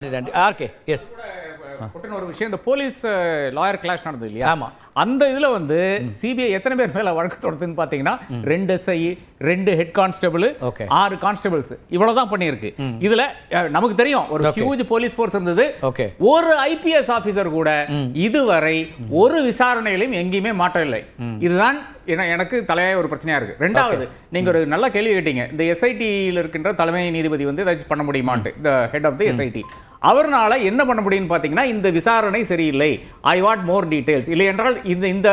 Okay yes ஒரு விஷயம் இந்த போலீஸ் லாயர் கிளாஷ் நடந்தது இல்லையா? ஆமா. அந்த இதுல வந்து சிபிஐ எத்தனை பேர் மேல வழக்கு தொடர்ந்துன்னு பாத்தீங்கன்னா 2 SI 2 ஹெட் கான்ஸ்டபிள் 6 கான்ஸ்டபிள்ஸ் இவ்வளவுதான் பண்ணியிருக்கு. இதுல நமக்கு தெரியும் ஒரு ஹியூஜ் போலீஸ் ஃபோர்ஸ் இருந்தது. ஒரு IPS ஆபீசர் கூட இதுவரை ஒரு விசாரணையிலும் எங்கேயுமே மாட்டவில்லை. இதுதான் எனக்கு தலையாய ஒரு பிரச்சனையா இருக்கு. ரெண்டாவது, நீங்க ஒரு நல்ல கேள்வி கேட்டீங்க, இந்த SIT-ல இருக்கின்ற தலைமை நீதிபதி வந்து ஏதாச்சும் பண்ண முடியுமான்ட்டு, இந்த ஹெட் ஆஃப் தி SIT அவர்னால என்ன பண்ண முடியும்னு பாத்தீங்கன்னா, இந்த விசாரணை சரியில்லை, ஐ வாண்ட் மோர் டீடைல்ஸ், இல்லை என்றால் இந்த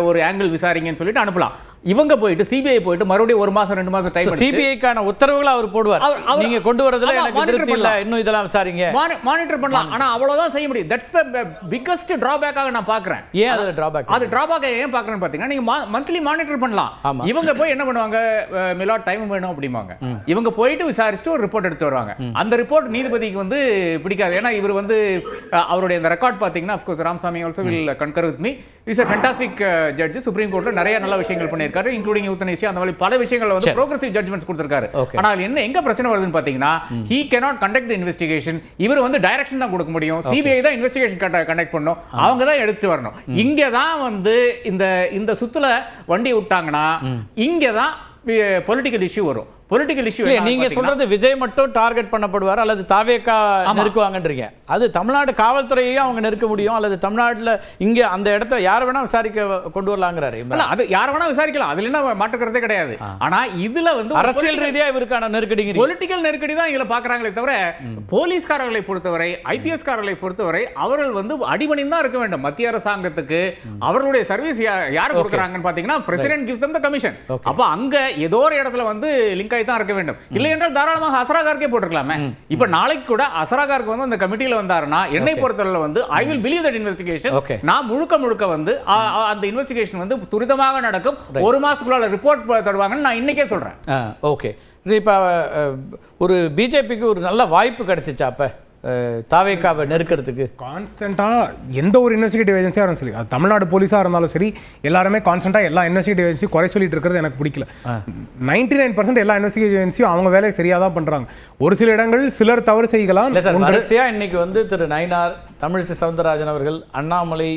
ஒரு ஆங்கிள் விசாரிங்கன்னு சொல்லிட்டு அனுப்பலாம். இவங்க போயிட்டு சிபிஐ போயிட்டு மறுபடியும் 1 மாசம் 2 மாசம் டைம் சிபிஐக்கான உத்தரவுகளை அவர் போடுவார். நீங்க கொண்டு வரதுல எனக்கு திருப்தி இல்ல, இன்னும் இதெல்லாம் விசாரிங்க, மானிட்டர் பண்ணலாம். ஆனா அவ்வளவுதான் செய்ய முடியும். தட்ஸ் தி பிகெஸ்ட் டிராபேக்காக நான் பாக்குறேன். ஏன் அது டிராபேக்? அது டிராபேக் ஏன் பாக்குறேன்னு பாத்தீங்கன்னா, நீங்க மந்த்லி மானிட்டர் பண்ணலாம். இவங்க போய் என்ன பண்ணுவாங்க, மிலாட் டைம் வேணும் அப்படிம்பாங்க. இவங்க போயிட்டு விசாரிச்சுட்டு ஒரு ரிப்போர்ட் எடுத்து வருவாங்க. அந்த ரிப்போர்ட் நீதிபதிக்கு வந்து பிடிக்காது. ஏன்னா இவர் வந்து அவருடைய அந்த ரெக்கார்ட் பாத்தீங்கன்னா, of course Ramasamy also will concur with me, is a fantastic judge. Supreme கோர்ட்ல நிறைய நல்ல விஷயங்கள் பண்ணிருக்காரு, இன்க்ளூடிங் யூத்தனேசியா, அந்த மாதிரி பல விஷயங்கள் வந்து ப்ரோகிரசிவ் ஜட்ஜ்மெண்ட்ஸ் கொடுத்திருக்காரு. ஆனால் என்ன எங்க பிரச்சனை வருதுன்னு பாத்தீங்கன்னா, he cannot conduct the investigation. இவர் வந்து டைரக்ஷன் தான் கொடுக்க முடியும், சிபிஐ தான் இன்வெஸ்டிகேஷன் கண்டக்ட் பண்ணணும், அவங்க தான் எடுத்து வரணும். இங்க தான் வந்து இந்த சுத்துல வண்டி விட்டாங்கன்னா இங்க தான் பொலிட்டிக்கல் இஷ்யூ வரும். பொலிட்டிக்கல் இஷ்யூ நீங்க சொல்றது விஜய் மட்டும் டார்கெட் பண்ணப்படுவார் அல்லது தாவேகா நெருக்குவாங்கன்றீங்க. அது தமிழ்நாடு காவல்துறையையும் அவங்க நெருக்க முடியும், அல்லது தமிழ்நாட்டுல இங்க அந்த இடத்த யார வேணா விசாரிக்க கொண்டு வரலாங்கிறாரு. அது யார வேணா விசாரிக்கலாம், அதுல என்ன மாற்றுக்கிறதே கிடையாது. ஆனா இதுல வந்து அரசியல் ரீதியா இவருக்கான நெருக்கடி, பொலிட்டிக்கல் நெருக்கடி தான் இதுல பாக்குறாங்களே தவிர, போலீஸ்காரர்களை பொறுத்தவரை, IPS காரர்களை பொறுத்தவரை அவர்கள் வந்து அடிபணிந்து தான் இருக்க வேண்டும். மத்திய அரசாங்கத்துக்கு அவர்களுடைய சர்வீஸ் யார் கொடுக்குறாங்கன்னு பாத்தீங்கன்னா, president gives them the commission. அப்ப அங்க ஏதோ ஒரு இடத்துல வந்து லிங்க் தான் இருக்க வேண்டும். இல்லை என்றால் தாராளமாக அசராகார்க்கே போட்டுக்கலாமே. இப்ப நாளைக்கு கூட அசராகார்க்கு வந்து அந்த கமிட்டியில வந்தாருன்னா, என்னை பொறுத்தவரை வந்து I will believe that investigation. நான் முழுக்க வந்து அந்த இன்வெஸ்டிகேஷன் வந்து துரிதமாக நடக்கும், 1 மாசத்துக்குள்ள ரிப்போர்ட் தருவாங்கன்னு நான் இன்னைக்கே சொல்றேன். ஓகே, இப்ப ஒரு பிஜேபிக்கு ஒரு நல்ல வாய்ப்பு கிடைச்சிச்சா அப்ப தாவேக்காவை நெருக்கிறதுக்கு? கான்ஸ்டன்டா எந்த ஒரு இன்வெஸ்டிகேட்டிவ் ஏஜென்சியா இருந்தாலும் சரி, அது தமிழ்நாடு போலீஸா இருந்தாலும் சரி, எல்லாருமே கான்ஸ்டன்டா எல்லா இன்வெஸ்டிகேட்டிவ் ஏஜென்சியும் குறை சொல்லிட்டு இருக்கிறது எனக்கு பிடிக்கல. 99% எல்லா இன்வெஸ்டிகேட்டிவ் ஏஜென்சியும் அவங்க வேலையை சரியா தான் பண்றாங்க. ஒரு சில இடங்களில் சிலர் தவறு செய்யலாம். வரிசையா இன்னைக்கு வந்து திரு நயினார், தமிழிசை சவுந்தரராஜன் அவர்கள், அண்ணாமலை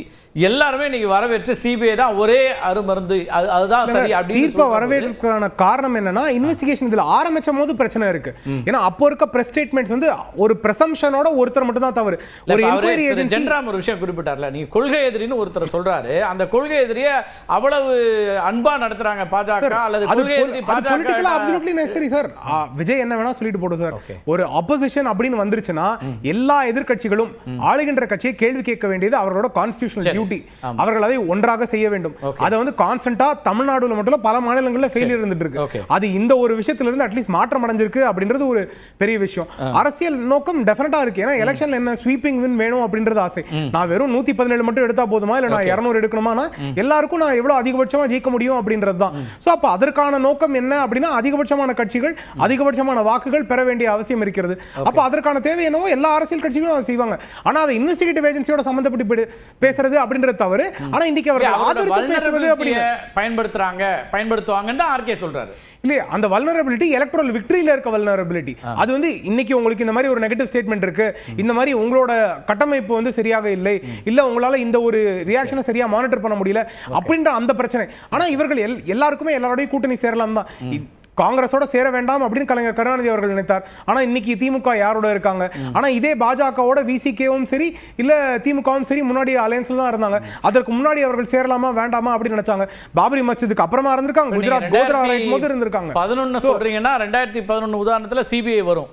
எல்லாருமே நீங்க வரவேற்று சிபிஐ தான் ஒரே அருமருந்து, அதுதான் சரி அப்படி தீர்ப்பை வரவேற்கிறதுக்கான காரணம் என்னன்னா, இன்வெஸ்டிகேஷன் இதுல ஆரம்பிச்ச போது பிரச்சனை இருக்கு. ஏன்னா அப்போ இருக்க பிரஸ் ஸ்டேட்மெண்ட்ஸ் வந்து ஒரு பிரசம்ஷனோட ஒருத்தர் மட்டும் தான் தவறு. ஒரு என்கொயரி ஏஜென்சி ஜென்ராம் ஒரு விஷயம் குறிப்பிட்டார்ல, நீங்க கொள்கை எதிரின்னு ஒருத்தர் சொல்றாரு, அந்த கொள்கை எதிரிய அவ்வளவு அன்பா நடத்துறாங்க பாஜக, அல்லது கொள்கை எதிரி பாஜக அப்சல்யூட்லி நெசசரி சார். விஜய் என்ன வேணா சொல்லிட்டு போடும் சார். ஒரு ஆப்போசிஷன் அப்படின்னு வந்துருச்சுன்னா எல்லா எதிர்க்கட்சிகளும் ஆளுகின்ற கட்சியை கேள்வி கேட்க வேண்டியது அவர்களோட கான்ஸ்டிடியூஷனல் டியூட்டி. அவர்கள் அதை ஒன்றாக செய்ய வேண்டும். அதை வந்து கான்ஸ்டன்டா தமிழ்நாடுல மட்டும் பல மாநிலங்கள்ல ஃபெயிலியர் இருந்துட்டு இருக்கு. அது இந்த ஒரு விஷயத்துல இருந்து அட்லீஸ்ட் மாற்றம் அடைஞ்சிருக்கு அப்படின்றது ஒரு பெரிய விஷயம். அரசியல் நோக்கம் டெஃபினட்டா இருக்கு. ஏன்னா எலெக்ஷன்ல என்ன ஸ்வீப்பிங் வின் வேணும் அப்படின்றது ஆசை. நான் வெறும் 117 மட்டும் எடுத்தா போதுமா, இல்ல நான் 200 எடுக்கணுமா, எல்லாருக்கும் நான் எவ்வளவு அதிகபட்சமா ஜெயிக்க முடியும் அப்படின்றது தான். சோ அப்ப அதற்கான நோக்கம் என்ன அப்படின்னா, அதிகபட்சமான கட்சிகள் அதிகபட்சமான வாக்குகள் பெற வேண்டிய அவசியம் இருக்கிறது. அப்ப அதற்கான தேவை என்னவோ எல்லா அரசியல் கட்சிகளும் அதை செய்வாங்க. ஆனா அதை இன்வெஸ்டிகேட்டிவ் ஏஜென்சியோட சம்பந்தப்பட்டு பேசுறது அப்படின்றது தவறு. ஆனா இன்னைக்கு பயன்படுத்துவாங்கன்னு ஆர்கே சொல்றாரு. இல்ல, அந்த வல்னரபிலிட்டி எலக்ட்ரல் விக்டரியில இருக்க வல்னரபிலிட்டி. அது வந்து இன்னைக்கு உங்களுக்கு இந்த மாதிரி ஒரு நெகட்டிவ் ஸ்டேட்மெண்ட் இருக்கு, இந்த மாதிரி உங்களோட கட்டமைப்பு வந்து சரியாக இல்லை, இல்ல உங்களால இந்த ஒரு ரியாக்ஷனை சரியா மானிட்டர் பண்ண முடியல அப்படின்ற அந்த பிரச்சனை. ஆனா இவர்கள் எல்லாருக்குமே எல்லாரோடையும் கூட்டணி சேரலாம் தான். காங்கிரஸோட சேர வேண்டாம் அப்படின்னு கலைஞர் கருணாநிதி அவர்கள் நினைத்தார். ஆனா இன்னைக்கு திமுக யாரோட இருக்காங்க? ஆனா இதே பாஜகவோட விசிகேவும் சரி இல்ல திமுகவும் சரி முன்னாடி அலையன்ஸ்ல தான் இருந்தாங்க. அதற்கு முன்னாடி அவர்கள் சேரலாமா வேண்டாமா அப்படின்னு நினைச்சாங்க. பாபரி மஸ்ஜிதுக்கு அப்புறமா இருந்திருக்காங்க, குஜராத் கோத்ரா போது இருந்திருக்காங்க. 11 சொல்றீங்கன்னா 2011 உதாரணத்துல சிபிஐ வரும்,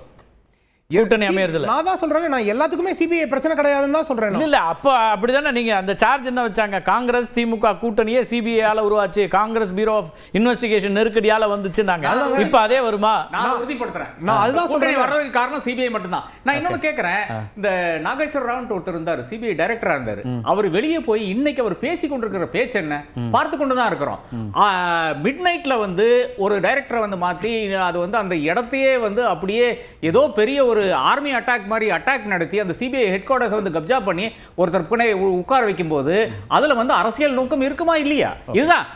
கூட்டணி அமையறதுல. நான் தான் சொல்றேன், நான் எல்லாத்துக்குமே சிபிஐ பிரச்சனை கிடையாதுன்னு தான் சொல்றேன். இல்ல அப்ப அப்படிதானே நீங்க அந்த சார்ஜ் என்ன வச்சாங்க? காங்கிரஸ் திமுக கூட்டணியே சிபிஐ ஆல உருவாச்சு, காங்கிரஸ் பியூரோ ஆஃப் இன்வெஸ்டிகேஷன் நெருக்கடியால வந்துச்சுனாங்க. இப்ப அதே வருமா? நான் உறுதிப்படுத்துறேன். நான் அதுதான் சொல்றேன், வர்றதுக்கு காரணம் சிபிஐ மட்டும் தான். நான் இன்னொன்னு கேக்குறேன், இந்த நாகேஸ்வர ராவ் ஒருத்தர் இருந்தாரு, சிபிஐ டைரக்டரா இருந்தாரு. அவர் வெளியே போய் இன்னைக்கு அவர் பேசி கொண்டிருக்கிற பேச்சு என்ன பார்த்து கொண்டு தான் இருக்கிறோம். மிட் நைட்ல வந்து ஒரு டைரக்டரை வந்து மாத்தி அது வந்து அந்த இடத்தையே வந்து அப்படியே ஏதோ பெரிய ஒரு ஆர்மி அட்டாக் மாதிரி அட்டாக் நடத்தி அந்த சிபிஐ ஹெட் குவார்ட்டர்ஸ் வந்து கப்ஜா பண்ணி ஒருத்தர் உட்கார வைக்கும் போது அதுல வந்து அரசியல் நோக்கம் இருக்குமா இல்லையா? இதுதான்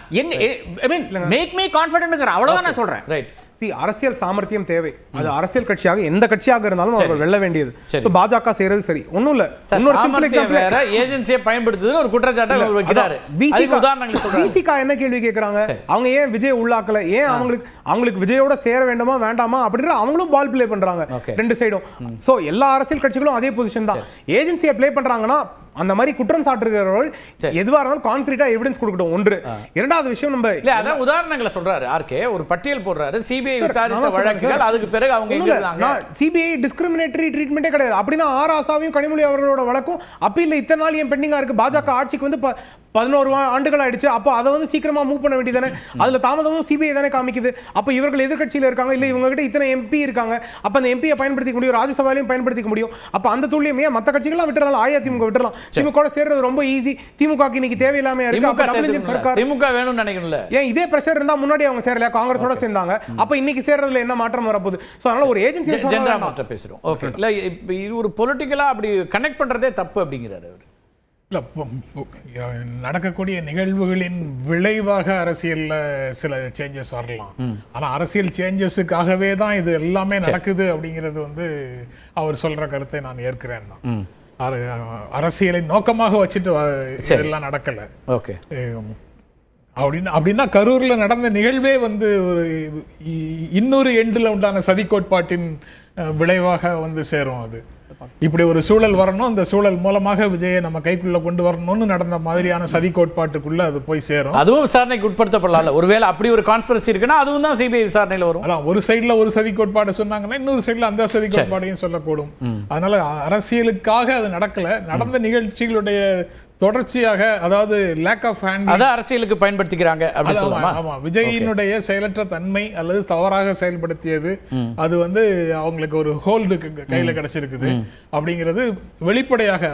மேக் மீ கான்ஃபிடென்ட்ங்கற, அவ்வளவுதான் நான் சொல்றேன். ரைட். அரசியல் சாமர்த்தியம் தேவை. அது அரசியல் கட்சியாக எந்த கட்சியாக இருந்தாலும் அவர்கள் வெல்ல வேண்டியது. பாஜக செய்யறது சரி ஒண்ணும் இல்ல. இன்னொரு சிம்பிள் எக்ஸாம்பிள் வேற ஏஜென்சியை பயன்படுத்துதுன்னு ஒரு குற்றச்சாட்டை வைக்கிறாரு. விசிகா என்ன கேள்வி கேக்குறாங்க, அவங்க ஏன் விஜய் உள்ளாக்கல, ஏன் அவங்களுக்கு விஜயோட சேர வேண்டுமா வேண்டாமா அப்படின்ற அவங்களும் பால் பிளே பண்றாங்க ரெண்டு சைடும். சோ எல்லா அரசியல் கட்சிகளும் அதே பொசிஷன் தான். ஏஜென்சியை பிளே பண்றாங்கன்னா அந்த மாதிரி குற்றம் சாட்டுகிறவர்கள் எதுவா இருந்தாலும் கான்கிரீட்டா எவிடன்ஸ் கொடுக்கட்டும். ஒன்று. இரண்டாவது விஷயம் நம்ம இல்ல அதான் உதாரணங்களை சொல்றாரு. ஆர்கே ஒரு பட்டியல் போடுறாரு. சிபிஐ விசாரித்த வழக்குகள், அதுக்கு பிறகு அவங்க எங்க இருந்தாங்க. சிபிஐ டிஸ்கிரிமினேட்டரி ட்ரீட்மென்ட்டே கிடையாது. அப்படினா ஆர் ஆசாவையும் கனிமொழி அவர்களோட வழக்கும் அப்பீல்ல இத்தனை நாள் ஏன் பெண்டிங்கா இருக்கு? பாஜக ஆட்சிக்கு வந்து 11 ஆண்டுகள் ஆயிடுச்சு. அப்போ அதை வந்து சீக்கிரமா மூவ் பண்ண வேண்டியதானே? அதுல தாமதமும் சிபிஐ தானே காமிக்குது. அப்ப இவர்கள் எதிர்க்கட்சியில இருக்காங்க, இல்ல இவங்க கிட்ட இத்தனை எம்பி இருக்காங்க, அப்ப அந்த எம்பியை பயன்படுத்திக்க முடியும், ராஜ்யசபாலையும் பயன்படுத்திக்க முடியும். அப்ப அந்த துல்லியம் ஏன் மத்த கட்சிகள்லாம் விட்டுறலாம், அதிமுக விட்டுறலாம், திமுக சேர்றது ரொம்ப ஈஸி. திமுகக்கு இன்னைக்கு தேவையில்லாம இருக்கு. திமுக வேணும்னு நினைக்கணும்ல. ஏன் இதே பிரஷர் இருந்தா முன்னாடி அவங்க சேரல, காங்கிரஸோட சேர்ந்தாங்க. அப்ப இன்னைக்கு சேர்றதுல என்ன மாற்றம் வரப்போகுது? சோ அதனால ஒரு ஏஜென்சி ஜெனரா மாற்ற பேசுறோம். ஓகே. இல்ல இது ஒரு பொலிட்டிக்கலா அப்படி கனெக்ட் பண்றதே தப்பு அப்படிங்கிறாரு அவர். இல்ல நடக்கக்கூடிய நிகழ்வுகளின் விளைவாக அரசியல்ல சில சேஞ்சஸ் வரலாம். ஆனா அரசியல் சேஞ்சஸுக்காகவே தான் இது எல்லாமே நடக்குது அப்படிங்கிறது வந்து அவர் சொல்ற கருத்தை நான் ஏற்கிறேன் தான். அரசியலை நோக்கமாக வச்சுட்டு இதெல்லாம் நடக்கல. ஓகே. அப்படின்னா கரூர்ல நடந்த நிகழ்வே வந்து ஒரு இன்னொரு எண்டுல உண்டான சதி கோட்பாட்டின் விளைவாக வந்து சேரும். அது இப்படி ஒரு சூழல் வரணும், அந்த சூழல் மூலமாக விஜயை நம்ம கைக்குள்ள கொண்டு வரணும்னு நடந்த மாதிரியான சதி கோட்பாட்டுக்குள்ள அது போய் சேரும். அதுவும் விசாரணைக்கு உட்படுத்தப்படல. ஒருவேளை அப்படி ஒரு கான்ஸ்பிரசி இருக்குன்னா அதுவும் தான் சிபிஐ விசாரணையில வரும். அதான் ஒரு சைடுல ஒரு சதி கோட்பாடு சொன்னாங்கன்னா இன்னொரு சைடுல அந்த சதி கோட்பாடையும் சொல்லக்கூடும். அதனால அரசியலுக்காக அது நடக்கல, நடந்த நிகழ்ச்சிகளுடைய தொடர்ச்சியாக, அதாவது லேக் ஆஃப் ஹேண்ட், அத அரசியலுக்கு பயன்படுத்திக்கிறாங்க அப்படி சொல்லலாமா? ஆமா, விஜயினுடைய செயலற்ற தன்மை அல்லது தவறாக செயல்படுத்தியது அது வந்து அவங்களுக்கு ஒரு ஹோல்டு கையில கிடைச்சிருக்குது அப்படிங்கிறது வெளிப்படையாக.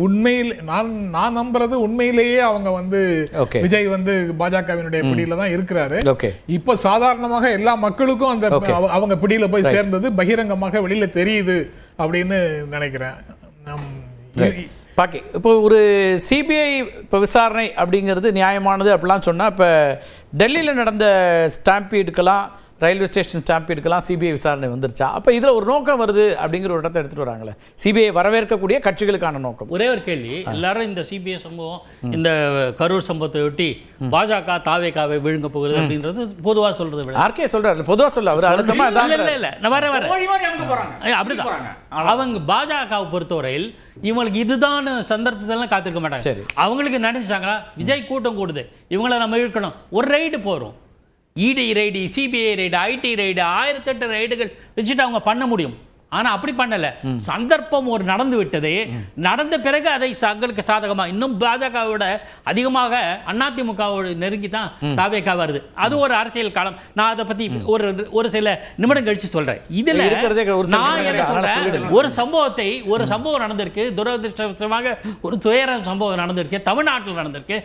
உண்மையில் நான் நம்புறது உண்மையிலேயே அவங்க வந்து விஜய் வந்து பாஜகவினுடைய பிடியில தான் இருக்கிறாரு. இப்ப சாதாரணமாக எல்லா மக்களுக்கும் அந்த அவங்க பிடியில போய் சேர்ந்தது பகிரங்கமாக வெளியில தெரியுது அப்படின்னு நினைக்கிறேன். பாக்கி இப்போ ஒரு சிபிஐ இப்போ விசாரணை அப்படிங்கிறது நியாயமானது அப்படிலாம் சொன்னால், இப்போ டெல்லியில் நடந்த ஸ்டாம்பீடுக்கெல்லாம், ரயில்வே ஸ்டேஷன் ஸ்டாம்பீடுக்கெல்லாம் சிபிஐ விசாரணை வந்துருச்சா? அப்போ இதில் ஒரு நோக்கம் வருது அப்படிங்கிற ஒரு இடத்தை எடுத்துகிட்டு வராங்களே, சிபிஐ வரவேற்கக்கூடிய கட்சிகளுக்கான நோக்கம். ஒரே ஒரு கேள்வி, எல்லாரும் இந்த சிபிஐ சம்பவம், இந்த கரூர் சம்பவத்தை ஒட்டி பாஜக தாவேகாவை விழுங்க போகிறது அப்படின்றது பொதுவாக சொல்றது விட ஆர்கே சொல்றாரு. பொதுவாக சொல்ல அவர் அழுத்தமா இல்ல நான் வர அப்படிதான். அவங்க பாஜகவை பொறுத்தவரையில் இவங்களுக்கு இதுதான் சந்தர்ப்பத்தெல்லாம் காத்திருக்க மாட்டாங்க. அவங்களுக்கு நினைச்சாங்களா விஜய் கூட்டம் கூடுது, இவங்களை நம்ம இழுக்கணும், ஒரு ரைடு போறோம், ED ride, CBI ride, IT ride, 1008 ரைடுகள் வச்சுட்டு அவங்க பண்ண முடியும். ஆனா அப்படி பண்ணல. சந்தர்ப்பம் ஒரு நடந்து விட்டது, நடந்த பிறகு அதை தங்களுக்கு சாதகமா, இன்னும் பாஜகவோட அதிகமாக அதிமுகவோட நெருங்கி தான் தாவேகா வருது. அது ஒரு அரசியல் காலம். நான் அதை பத்தி ஒரு சில நிமிடம் கழிச்சு சொல்றேன். இதுல நான் என்ன சொல்றேன், ஒரு சம்பவம் நடந்திருக்கு, துரதிருஷ்டவசமாக ஒரு துயர சம்பவம் நடந்திருக்கு, தமிழ்நாட்டில் நடந்திருக்கு.